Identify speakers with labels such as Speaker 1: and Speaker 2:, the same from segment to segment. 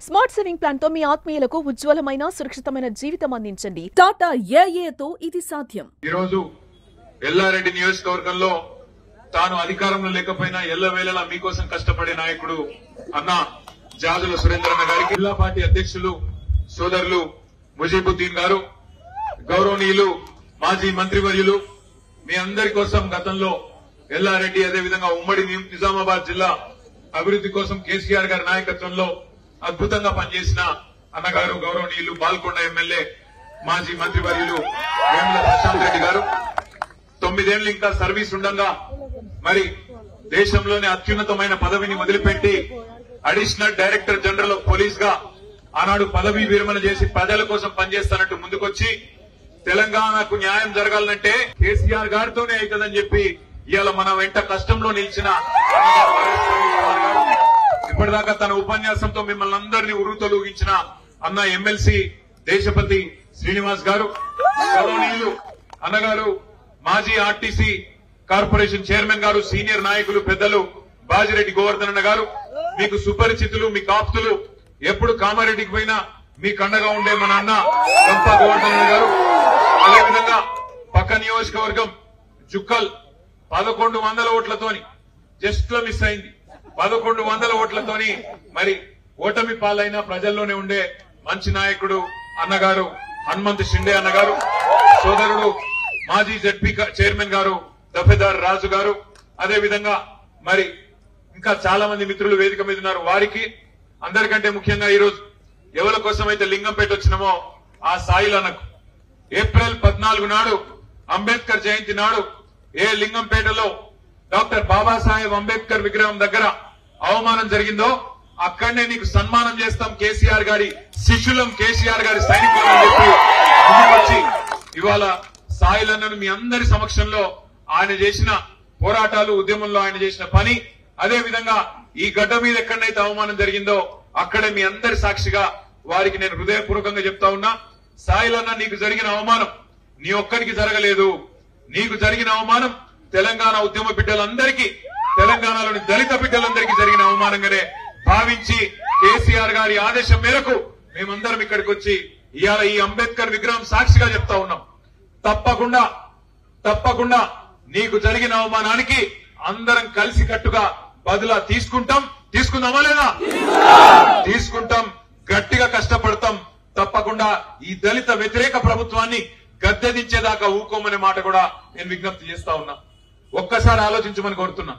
Speaker 1: Smart saving plan తో మీ ఆత్మీయులకు ఉజ్వలమైన సురక్షితమైన జీవితం అందించండి. టాటా ఏఏతో ఇది సాధ్యం.
Speaker 2: ఈ రోజు ఎల్లారెడ్డి నియోజకవర్గంలో తాను అధికారంలో లేకపోయినా ఎల్లవేళలా మీకోసం కష్టపడే నాయకుడు అన్న జాజుల సురేంద్రన్న గారికి, జిల్లా పార్టీ అధ్యక్షులు సోదరులు ముజీబుద్దీన్ గారు, గౌరవనీయులు మాజీ మంత్రివర్యులు, మీ అందరి కోసం గతంలో ఎల్లారెడ్డి అదేవిధంగా ఉమ్మడి నిజామాబాద్ జిల్లా అభివృద్ధి కోసం కేసీఆర్ గారి నాయకత్వంలో అద్భుతంగా పనిచేసిన అన్నగారు గౌరవనీయులు బాల్కొండ ఎమ్మెల్యే మాజీ మంత్రివర్యులు వేముల ప్రశాంత్ రెడ్డి గారు 9 ఏళ్లు ఇంకా సర్వీస్ ఉండగా మరి దేశంలోని అత్యున్నతమైన పదవిని వదిలిపెట్టి additional director general of police గా ఆనాడు పదవీ విరమణ చేసి ప్రజల కోసం పనిచేస్తానంటూ ముందుకొచ్చి తెలంగాణకు న్యాయం జరగాలంటే కేసీఆర్ గారితోనే అవుతుందని చెప్పి ఇవాళ మన వెంట కష్టంలో నిలిచిన ఇప్పటిదాకా తన ఉపన్యాసంతో మిమ్మల్ని అందరినీ ఉరుతొలగించిన అన్న ఎమ్మెల్సీ దేశపతి శ్రీనివాస్ గారు, గౌరవనీయులు అన్నగారు మాజీ ఆర్టీసీ కార్పొరేషన్ చైర్మన్ గారు, సీనియర్ నాయకులు పెద్దలు బాజిరెడ్డి గోవర్ధన్ అన్న గారు, మీకు సుపరిచితులు, మీ కాపుతులు, ఎప్పుడు కామారెడ్డికి పోయినా మీ కండగా ఉండే మన అన్న గంప గోవర్ధన్ అన్న గారు, అదేవిధంగా పక్క నియోజకవర్గం జుక్కల్ 1100 ఓట్లతోని జస్ట్ లో మిస్ అయింది. 1100 ఓట్లతోని మరి ఓటమి పాలైన ప్రజల్లోనే ఉండే మంచి నాయకుడు అన్నగారు హనుమంత్ షిండే అన్నగారు, సోదరుడు మాజీ జడ్పీ చైర్మన్ గారు దఫేదార్ రాజు గారు, అదేవిధంగా మరి ఇంకా చాలా మంది మిత్రులు వేదిక మీద ఉన్నారు. వారికి అందరికంటే ముఖ్యంగా ఈ రోజు ఎవరి కోసం అయితే లింగంపేట వచ్చినామో ఆ సాయిలన్నకు ఏప్రిల్ 14 నాడు అంబేద్కర్ జయంతి నాడు ఏ లింగంపేటలో డాక్టర్ బాబాసాహెబ్ అంబేద్కర్ విగ్రహం దగ్గర అవమానం జరిగిందో అక్కడనే నీకు సన్మానం చేస్తాం, కేసీఆర్ గారి శిష్యులం, కేసీఆర్ గారి సైనికులం అని చెప్పి ముందుకొచ్చి ఇవాళ సాయిలన్నను మీ అందరి సమక్షంలో ఆయన చేసిన పోరాటాలు, ఉద్యమంలో ఆయన చేసిన పని, అదే విధంగా ఈ గడ్డ మీద ఎక్కడైతే అవమానం జరిగిందో అక్కడే మీ అందరి సాక్షిగా వారికి నేను హృదయపూర్వకంగా చెప్తా ఉన్నా, సాయిలన్న నీకు జరిగిన అవమానం నీ ఒక్కరికి జరగలేదు. నీకు జరిగిన అవమానం తెలంగాణ ఉద్యమ బిడ్డలందరికీ, తెలంగాణలోని దళిత బిడ్డలందరికీ జరిగిన అవమానంగానే భావించి కేసీఆర్ గారి ఆదేశం మేరకు మేమందరం ఇక్కడికి వచ్చి ఇవాళ ఈ అంబేద్కర్ విగ్రహం సాక్షిగా చెప్తా ఉన్నాం. తప్పకుండా నీకు జరిగిన అవమానానికి అందరం కలిసి కట్టుగా బదులా తీసుకుందామా లేదా? తీసుకుంటాం, గట్టిగా కష్టపడతాం. తప్పకుండా ఈ దళిత వ్యతిరేక ప్రభుత్వాన్ని గద్దెదించేదాకా ఊకోమనే మాట కూడా నేను విజ్ఞప్తి చేస్తా ఉన్నా. ఒక్కసారి ఆలోచించమని కోరుతున్నా.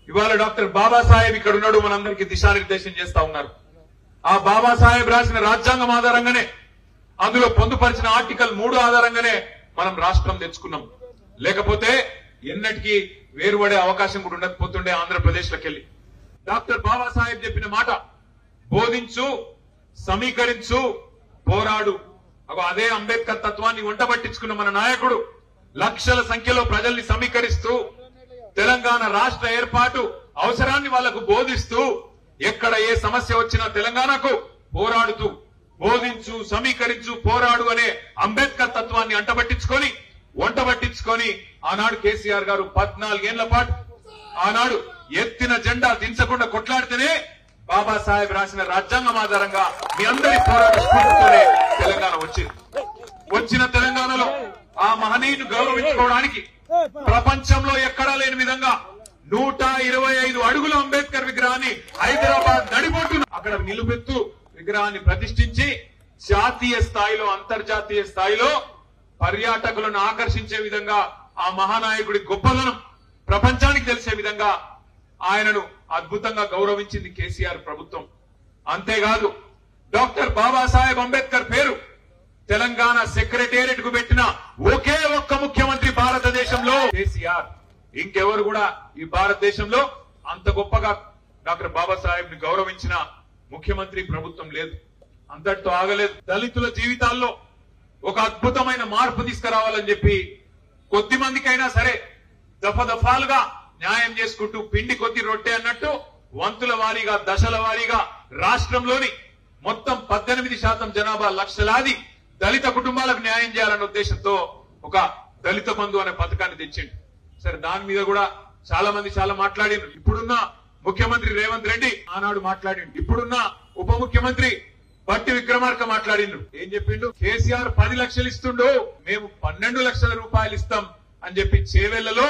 Speaker 2: ఇవాళ డాక్టర్ బాబాసాహెబ్ ఇక్కడ ఉన్నాడు, మనందరికీ దిశానిర్దేశం చేస్తా ఉన్నారు. ఆ బాబాసాహెబ్ రాసిన రాజ్యాంగం ఆధారంగానే, అందులో పొందుపరిచిన ఆర్టికల్ 3 ఆధారంగానే మనం రాష్ట్రం తెచ్చుకున్నాం. లేకపోతే ఎన్నటికీ వేరుపడే అవకాశం కూడా ఉండకపోతుండే ఆంధ్రప్రదేశ్ లోకెళ్లి. డాక్టర్ బాబాసాహెబ్ చెప్పిన మాట బోధించు, సమీకరించు, పోరాడు. అదే అంబేద్కర్ తత్వాన్ని వంట పట్టించుకున్న మన నాయకుడు లక్షల సంఖ్యలో ప్రజల్ని సమీకరిస్తూ తెలంగాణ రాష్ట్ర ఏర్పాటు అవసరాన్ని వాళ్లకు బోధిస్తూ ఎక్కడ ఏ సమస్య వచ్చినా తెలంగాణకు పోరాడుతూ బోధించు, సమీకరించు, పోరాడు అనే అంబేద్కర్ తత్వాన్ని వంట పట్టించుకొని ఆనాడు కేసీఆర్ గారు 14 ఏళ్ల పాటు ఆనాడు ఎత్తిన జెండా దించకుండా కొట్లాడితేనే బాబాసాహెబ్ రాసిన రాజ్యాంగం ఆధారంగా మీ అందరి పోరాట స్ఫూర్తితోనే తెలంగాణ వచ్చిన తెలంగాణలో ఆ మహనీయుని గౌరవించుకోవడానికి ప్రపంచంలో ఎక్కడా లేని విధంగా 125 అడుగుల అంబేద్కర్ విగ్రహాన్ని హైదరాబాద్ నడిబొట్టున అక్కడ నిలుపెత్తు విగ్రహాన్ని ప్రతిష్ఠించి జాతీయ స్థాయిలో, అంతర్జాతీయ స్థాయిలో పర్యాటకులను ఆకర్షించే విధంగా ఆ మహానాయకుడి గొప్పదనం ప్రపంచానికి తెలిసే విధంగా ఆయనను అద్భుతంగా గౌరవించింది కేసీఆర్ ప్రభుత్వం. అంతేకాదు డాక్టర్ బాబాసాహెబ్ అంబేద్కర్ పేరు తెలంగాణ సెక్రటేరియట్ కు పెట్టిన ఒకే ఒక్క ముఖ్యమంత్రి భారతదేశంలో కేసీఆర్. ఇంకెవరు కూడా ఈ భారతదేశంలో అంత గొప్పగా డాక్టర్ బాబాసాహెబ్ ని గౌరవించిన ముఖ్యమంత్రి ప్రభుత్వం లేదు. అంతటితో ఆగలేదు. దళితుల జీవితాల్లో ఒక అద్భుతమైన మార్పు తీసుకురావాలని చెప్పి కొద్ది మందికైనా సరే దఫాలుగా న్యాయం చేసుకుంటూ పిండి కొద్ది రొట్టె అన్నట్టు వంతుల వారీగా, దశల వారీగా రాష్ట్రంలోని మొత్తం 18% జనాభా లక్షలాది దళిత కుటుంబాలకు న్యాయం చేయాలన్న ఉద్దేశంతో ఒక దళిత బంధు అనే పథకాన్ని తెచ్చిండు. సరే, దాని మీద కూడా చాలా మంది చాలా మాట్లాడారు. ఇప్పుడున్న ముఖ్యమంత్రి రేవంత్ రెడ్డి ఆనాడు మాట్లాడిండు. ఇప్పుడున్న ఉప ముఖ్యమంత్రి బట్టి విక్రమార్క మాట్లాడిండ్రు. ఏం చెప్పిండు? కేసీఆర్ 10 లక్షలు ఇస్తుండో మేము 12 లక్షల రూపాయలు ఇస్తాం అని చెప్పి చేవెళ్లలో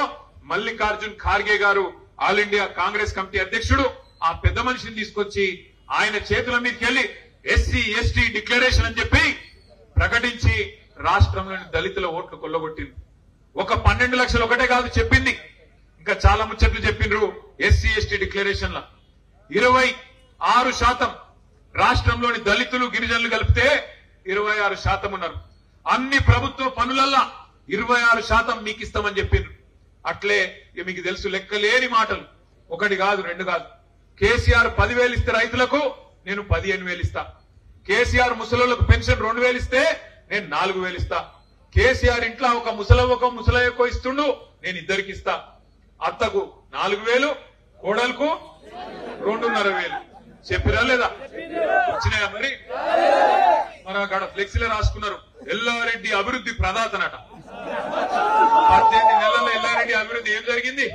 Speaker 2: మల్లికార్జున్ ఖార్గే గారు ఆల్ ఇండియా కాంగ్రెస్ కమిటీ అధ్యక్షుడు ఆ పెద్ద మనిషిని తీసుకొచ్చి ఆయన చేతుల మీదకెళ్లి ఎస్సీ ఎస్టీ డిక్లరేషన్ అని చెప్పి ప్రకటించి రాష్ట్రంలోని దళితుల ఓట్లు కొల్లగొట్టింది. ఒక 12 లక్షలు ఒకటే కాదు చెప్పింది, ఇంకా చాలా ముచ్చట్లు చెప్పిండ్రు. ఎస్సీ ఎస్టీ డిక్లరేషన్ లా 26% రాష్ట్రంలోని దళితులు గిరిజనులు కలిపితే 26% ఉన్నారు. అన్ని ప్రభుత్వ పనులల్లా 26% మీకు ఇస్తామని చెప్పిండ్రు. అట్లే మీకు తెలుసు లెక్కలేని మాటలు, ఒకటి కాదు రెండు కాదు. కేసీఆర్ 10,000 ఇస్తే రైతులకు నేను 15,000 ఇస్తా. కేసీఆర్ ముసలోళ్లకు పెన్షన్ 2,000 ఇస్తే నేను 4,000 ఇస్తా. కేసీఆర్ ఇంట్లో ఒక ముసలవ్వకో ముసలయ్యకో ఇస్తుండు, నేను ఇద్దరికి ఇస్తా. అత్తకు 4,000, కోడలకు 2,500. చెప్పిరా లేదా? వచ్చినాయా మరి? మరి అక్కడ ఫ్లెక్సీలో రాసుకున్నారు ఎల్లారెడ్డి అభివృద్ధి ప్రదాతనట. 18 నెలల్లో ఎల్లారెడ్డి అభివృద్ధి ఏం జరిగింది?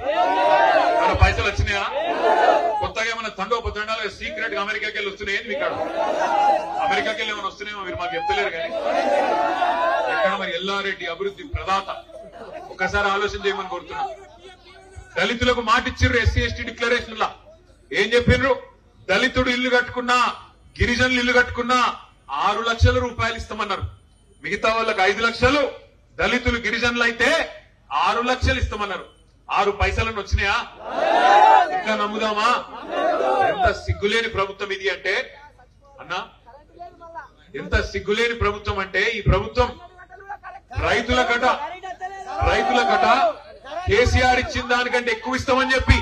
Speaker 2: అక్కడ పైసలు వచ్చినాయా? కొత్తగా ఏమైనా తండోపతండాలు సీక్రెట్ గా అమెరికాకి వెళ్ళి వస్తున్నాయి. మీకు అమెరికాకి వెళ్ళి ఏమైనా వస్తున్నాయేమో మీరు మాకు చెప్తలేరు కానీ ఎక్కడ మరి ఎల్లారెడ్డి అభివృద్ధి ప్రదాత? ఒకసారి ఆలోచన చేయమని కోరుతున్నా. దళితులకు మాటిచ్చిర్రు ఎస్సీ ఎస్టీ డిక్లరేషన్ లా. ఏం చెప్పిండ్రు? దళితుడు ఇల్లు కట్టుకున్నా, గిరిజనులు ఇల్లు కట్టుకున్నా 6 లక్షల రూపాయలు ఇస్తామన్నారు. మిగతా వాళ్ళకి 5 లక్షలు, దళితులు గిరిజనులు అయితే 6 లక్షలు ఇస్తామన్నారు. 6 పైసలను వచ్చినాయా? ఇంకా నమ్ముదామా? ఎంత సిగ్గులేని ప్రభుత్వం ఇది అంటే అన్నా, ఎంత సిగ్గులేని ప్రభుత్వం అంటే ఈ ప్రభుత్వం రైతుల కట కేసీఆర్ ఇచ్చిన దానికంటే ఎక్కువ ఇస్తామని చెప్పి,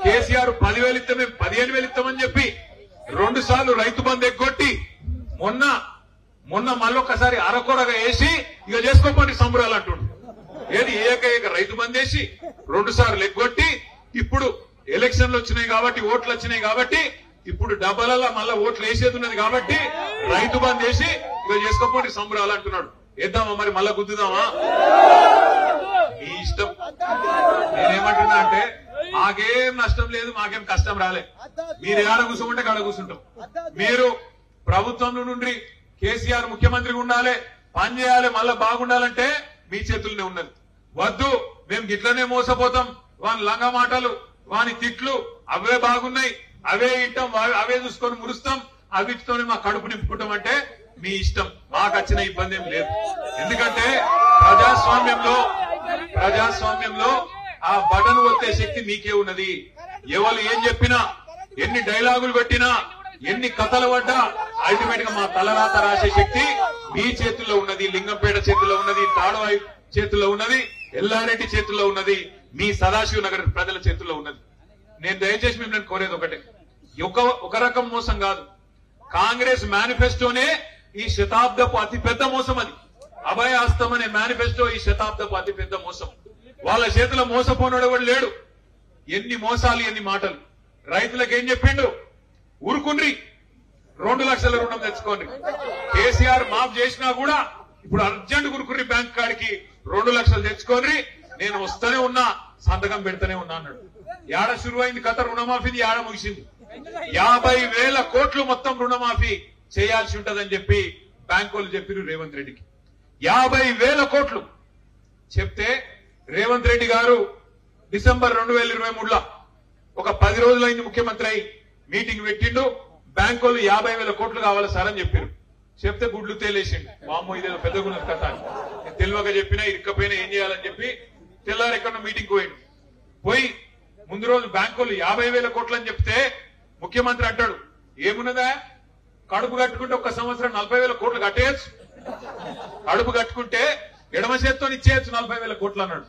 Speaker 2: కేసీఆర్ 10,000 ఇస్తే మేము 15,000 ఇస్తామని చెప్పి 2 సార్లు రైతు బంధు ఎగ్గొట్టి మొన్న మళ్ళొక్కసారి అరకొరగా వేసి ఇక చేసుకోపోండి సంబరాలు అంటుండు. ఏది ఏకైక రైతు బంధు వేసి 2 సార్లు ఎగ్గొట్టి ఇప్పుడు ఎలక్షన్లు వచ్చినాయి కాబట్టి, ఓట్లు వచ్చినాయి కాబట్టి ఇప్పుడు డబ్బలలో మళ్ళా ఓట్లు వేసేది ఉన్నది కాబట్టి రైతు బంధు వేసి ఇక చేసుకోపోండి సంబరాలు అంటున్నాడు. వేద్దామా మరి? మళ్ళా గుద్దుదామా? మీ ఇష్టం. నేనేమంటున్నా అంటే మాకేం నష్టం లేదు, మాకేం కష్టం రాలే. మీరు ఏడ కూర్చుంటే కాడ కూర్చుంటాం. మీరు ప్రభుత్వం నుండి కేసీఆర్ ముఖ్యమంత్రిగా ఉండాలి, పని చేయాలి, మళ్ళా బాగుండాలంటే మీ చేతుల్లోనే ఉన్నది. వద్దు మేము గిట్లనే మోసపోతాం, వాని లంగా మాటలు వాని తిట్లు అవే బాగున్నాయి, అవే ఇంటాం, అవే చూసుకొని మురుస్తాం, అవిటితోనే మా కడుపు నింపుకుంటాం అంటే మీ ఇష్టం. మాకు వచ్చిన ఇబ్బంది ఏం లేదు. ఎందుకంటే ప్రజాస్వామ్యంలో ఆ బటన్ కొట్టే శక్తి మీకే ఉన్నది. ఎవరు ఏం చెప్పినా, ఎన్ని డైలాగులు పెట్టినా, ఎన్ని కథలు పడ్డా అల్టిమేట్ గా మా తలరాత రాసే శక్తి మీ చేతుల్లో ఉన్నది. లింగంపేట చేతుల్లో ఉన్నది, తాడవాయి చేతుల్లో ఉన్నది, ఎల్లారెడ్డి చేతుల్లో ఉన్నది, మీ సదాశివ నగర్ ప్రజల చేతుల్లో ఉన్నది. నేను దయచేసి మిమ్మల్ని కోరేది ఒకటే, ఒక రకం మోసం కాదు. కాంగ్రెస్ మేనిఫెస్టోనే ఈ శతాబ్దపు అతిపెద్ద మోసం. అది అభయ హస్తం అనే మేనిఫెస్టో ఈ శతాబ్దపు అతిపెద్ద మోసం. వాళ్ళ చేతిలో మోసపోనాడు ఎవడు లేడు. ఎన్ని మోసాలు, ఎన్ని మాటలు. రైతులకు ఏం చెప్పిండు? ఊరుకుండ్రి, 2 లక్షల రుణం తెచ్చుకోండి. కేసీఆర్ మాఫ్ చేసినా కూడా ఇప్పుడు అర్జెంట్ గురుకుర్రి బ్యాంక్ కాడికి 2 లక్షలు తెచ్చుకోండి, నేను వస్తూనే ఉన్నా, సంతకం పెడతానే ఉన్నా అన్నాడు. ఏడ శురువైంది కథ రుణమాఫీది, ఏడ ముగిసింది. 50,000 కోట్లు మొత్తం రుణమాఫీ చేయాల్సి ఉంటదని చెప్పి బ్యాంకులు చెప్పిరు రేవంత్ రెడ్డికి. 50,000 కోట్లు చెప్తే రేవంత్ రెడ్డి గారు డిసెంబర్ 2023లో ఒక 10 రోజులైంది ముఖ్యమంత్రి అయి మీటింగ్ పెట్టిండు. బ్యాంకులు 50,000 కోట్లు కావాలి సార్ అని చెప్పారు. చెప్తే గుడ్లు తేలేసిండు. వామ్మో ఇదేదో పెద్దగున్నది కథ అని. తెలివగా చెప్పినా ఇరుక్కపోయినా ఏం చేయాలని చెప్పి తెల్లారు ఎక్కడ మీటింగ్ పోయి ముందు రోజు బ్యాంకులు 50,000 కోట్లు అని చెప్తే ముఖ్యమంత్రి అంటాడు, ఏమున్నదా కడుపు కట్టుకుంటే 1 సంవత్సరం 40,000 కోట్లు కట్టేయచ్చు, కడుపు కట్టుకుంటే ఎడమ చేత్తో ఇచ్చేయచ్చు 40,000 కోట్లు అన్నాడు.